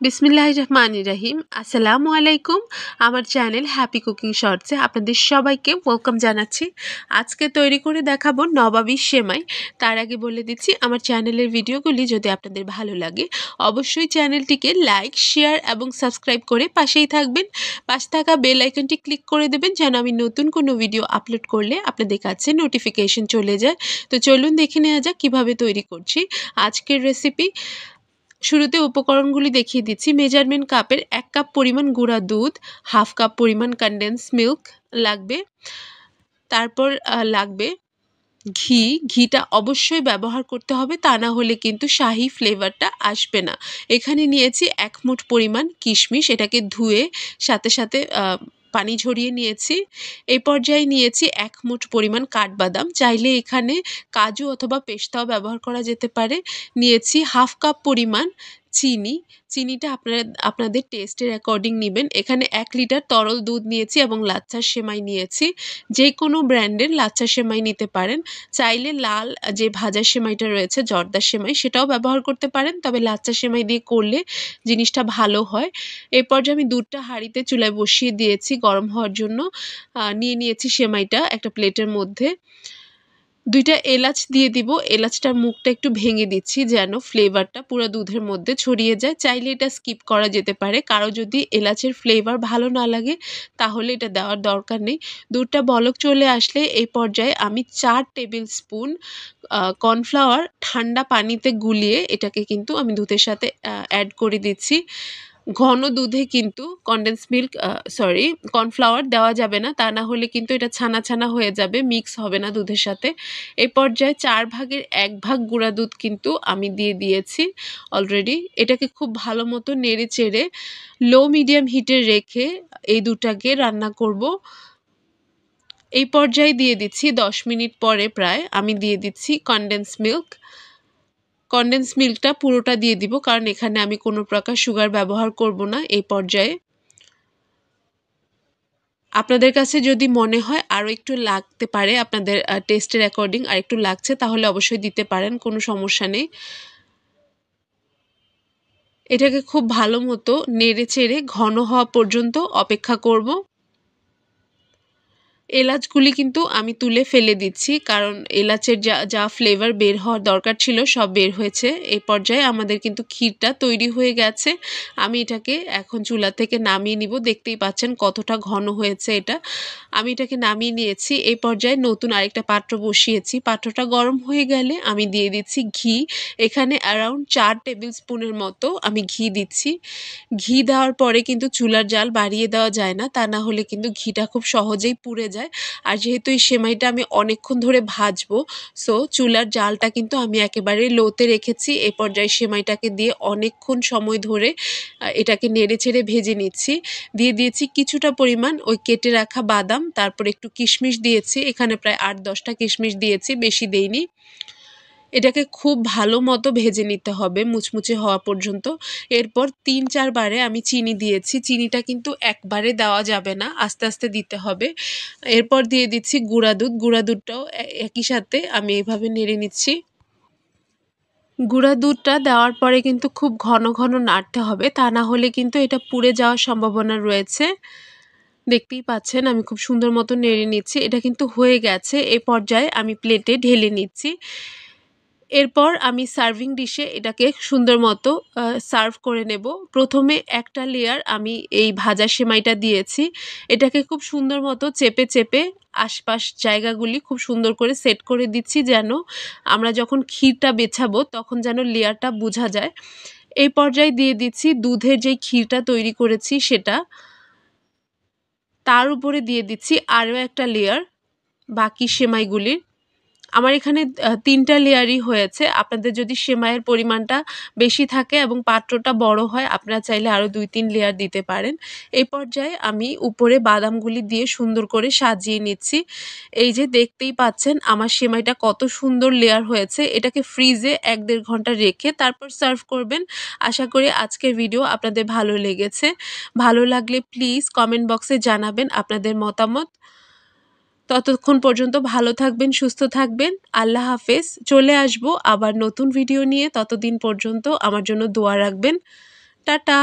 বিসমিল্লাহির রহমানির রহিম। আসসালামু আলাইকুম। আমার চ্যানেল হ্যাপি কুকিং শর্টসে আপনাদের সবাইকে ওয়েলকাম জানাচ্ছি। আজকে তৈরি করে দেখাবো নবাবী সেমাই। তার আগে বলে দিচ্ছি, আমার চ্যানেলের ভিডিওগুলি যদি আপনাদের ভালো লাগে অবশ্যই চ্যানেলটিকে লাইক, শেয়ার এবং সাবস্ক্রাইব করে পাশেই থাকবেন। পাশে থাকা বেল আইকনটি ক্লিক করে দেবেন যেন আমি নতুন কোনো ভিডিও আপলোড করলে আপনাদের কাছে নোটিফিকেশন চলে যায়। তো চলুন দেখে নেওয়া যাক কীভাবে তৈরি করছি আজকের রেসিপি। শুরুতে উপকরণগুলি দেখিয়ে দিচ্ছি। মেজারমেন্ট কাপের 1 কাপ পরিমাণ গুঁড়া দুধ, হাফ কাপ পরিমাণ কনডেন্স মিল্ক লাগবে। তারপর লাগবে ঘি। ঘিটা অবশ্যই ব্যবহার করতে হবে, তা না হলে কিন্তু শাহি ফ্লেভারটা আসবে না। এখানে নিয়েছি 1 মুঠ পরিমাণ কিশমিশ, এটাকে ধুয়ে সাথে সাথে পানি ঝরিয়ে নিয়েছি। এই পর্যায়ে নিয়েছি 1 মুঠ পরিমাণ কাঠবাদাম, চাইলে এখানে কাজু অথবা পেস্তাও ব্যবহার করা যেতে পারে। নিয়েছি হাফ কাপ পরিমাণ চিনি। চিনিটা আপনাদের টেস্টের অ্যাকর্ডিং নেবেন। এখানে 1 লিটার তরল দুধ নিয়েছি এবং লাচ্ছার সেমাই নিয়েছি। যে কোনো ব্র্যান্ডের লাচ্ছার সেমাই নিতে পারেন। চাইলে লাল যে ভাজা সেমাইটা রয়েছে জর্দার সেমাই, সেটাও ব্যবহার করতে পারেন, তবে লাচ্ছা সেমাই দিয়ে করলে জিনিসটা ভালো হয়। এই পর্যায়ে আমি দুধটা হাঁড়িতে চুলায় বসিয়ে দিয়েছি গরম হওয়ার জন্য। নিয়ে নিয়েছি সেমাইটা একটা প্লেটের মধ্যে। 2টা এলাচ দিয়ে দিব। এলাচটার মুখটা একটু ভেঙে দিচ্ছি যেন ফ্লেভারটা পুরো দুধের মধ্যে ছড়িয়ে যায়। চাইলে এটা স্কিপ করা যেতে পারে। কারো যদি এলাচের ফ্লেভার ভালো না লাগে তাহলে এটা দেওয়ার দরকার নেই। দুধটা বলক চলে আসলে এই পর্যায়ে আমি 4 টেবিল স্পুন কর্নফ্লাওয়ার ঠান্ডা পানিতে গুলিয়ে এটাকে কিন্তু আমি দুধের সাথে অ্যাড করে দিচ্ছি। ঘন দুধে কিন্তু কর্নফ্লাওয়ার দেওয়া যাবে না, তা না হলে কিন্তু এটা ছানা ছানা হয়ে যাবে, মিক্স হবে না দুধের সাথে। এই পর্যায়ে 4 ভাগের 1 ভাগ গুঁড়া দুধ কিন্তু আমি দিয়ে দিয়েছি অলরেডি। এটাকে খুব ভালো মতো নেড়ে চেড়ে লো মিডিয়াম হিটে রেখে এই দুধটাকে রান্না করব। এই পর্যায়ে দিয়ে দিচ্ছি 10 মিনিট পরে প্রায় আমি দিয়ে দিচ্ছি কনডেন্স মিল্ক। কনডেন্স মিল্কটা পুরোটা দিয়ে দিব, কারণ এখানে আমি কোনো প্রকার সুগার ব্যবহার করব না। এই পর্যায়ে আপনাদের কাছে যদি মনে হয় আরও একটু লাগতে পারে, আপনাদের টেস্টের অ্যাকর্ডিং আর একটু লাগছে, তাহলে অবশ্যই দিতে পারেন, কোনো সমস্যা নেই। এটাকে খুব ভালো মতো নেড়ে চেড়ে ঘন হওয়া পর্যন্ত অপেক্ষা করব। এলাচগুলি কিন্তু আমি তুলে ফেলে দিচ্ছি, কারণ এলাচের যা ফ্লেভার বের হওয়ার দরকার ছিল সব বের হয়েছে। এই পর্যায়ে আমাদের কিন্তু ক্ষীরটা তৈরি হয়ে গেছে। আমি এটাকে এখন চুলা থেকে নামিয়ে নিব। দেখতেই পাচ্ছেন কতটা ঘন হয়েছে এটা। আমি এটাকে নামিয়ে নিয়েছি। এই পর্যায়ে নতুন আরেকটা পাত্র বসিয়েছি। পাত্রটা গরম হয়ে গেলে আমি দিয়ে দিচ্ছি ঘি। এখানে অ্যারাউন্ড 4 টেবিল স্পুনের মতো আমি ঘি দিচ্ছি। ঘি দেওয়ার পরে কিন্তু চুলার জাল বাড়িয়ে দেওয়া যায় না, তা না হলে কিন্তু ঘিটা খুব সহজেই পুড়ে যায়। আর যেহেতু এই সেমাইটা আমি অনেকক্ষণ ধরে ভাজবো, সো চুলার জালটা কিন্তু আমি একেবারে লোতে রেখেছি। এ পর্যায়ে সেমাইটাকে দিয়ে অনেকক্ষণ সময় ধরে এটাকে নেড়ে চেড়ে ভেজে নিচ্ছি। দিয়ে দিয়েছি কিছুটা পরিমাণ ওই কেটে রাখা বাদাম, তারপর একটু কিশমিশ দিয়েছি। এখানে প্রায় 8-10টা কিশমিশ দিয়েছি, বেশি দেইনি। এটাকে খুব ভালো মতো ভেজে নিতে হবে মুচমুচে হওয়া পর্যন্ত। এরপর 3-4 বারে আমি চিনি দিয়েছি। চিনিটা কিন্তু একবারে দেওয়া যাবে না, আস্তে আস্তে দিতে হবে। এরপর দিয়ে দিচ্ছি গুঁড়া দুধ। গুঁড়া দুধটাও একই সাথে আমি এভাবে নেড়ে নিচ্ছি। গুঁড়া দুধটা দেওয়ার পরে কিন্তু খুব ঘন ঘন নাড়তে হবে, তা না হলে কিন্তু এটা পুড়ে যাওয়ার সম্ভাবনা রয়েছে। দেখতেই পাচ্ছেন আমি খুব সুন্দর মতো নেড়ে নিচ্ছি। এটা কিন্তু হয়ে গেছে। এই পর্যায়ে আমি প্লেটে ঢেলে নিচ্ছি। এরপর আমি সার্ভিং ডিশে এটাকে সুন্দর মতো সার্ভ করে নেব। প্রথমে একটা লেয়ার আমি এই ভাজা সেমাইটা দিয়েছি। এটাকে খুব সুন্দর মতো চেপে চেপে আশপাশ জায়গাগুলি খুব সুন্দর করে সেট করে দিচ্ছি, যেন আমরা যখন ক্ষীরটা বেছাবো তখন যেন লেয়ারটা বোঝা যায়। এই পর্যায়ে দিয়ে দিচ্ছি দুধের যেই ক্ষীরটা তৈরি করেছি সেটা। তার উপরে দিয়ে দিচ্ছি আরও একটা লেয়ার বাকি সেমাইগুলির। আমার এখানে 3টা লেয়ারই হয়েছে। আপনাদের যদি সেমাইয়ের পরিমাণটা বেশি থাকে এবং পাত্রটা বড় হয়, আপনারা চাইলে আরও 2-3 লেয়ার দিতে পারেন। এই পর্যায়ে আমি উপরে বাদামগুলি দিয়ে সুন্দর করে সাজিয়ে নিচ্ছি। এই যে দেখতেই পাচ্ছেন আমার সেমাইটা কত সুন্দর লেয়ার হয়েছে। এটাকে ফ্রিজে 1-1.5 ঘন্টা রেখে তারপর সার্ভ করবেন। আশা করি আজকের ভিডিও আপনাদের ভালো লেগেছে। ভালো লাগলে প্লিজ কমেন্ট বক্সে জানাবেন আপনাদের মতামত। ততক্ষণ পর্যন্ত ভালো থাকবেন, সুস্থ থাকবেন। আল্লাহ হাফেজ। চলে আসবো আবার নতুন ভিডিও নিয়ে। ততদিন পর্যন্ত আমার জন্য দোয়া রাখবেন। টাটা।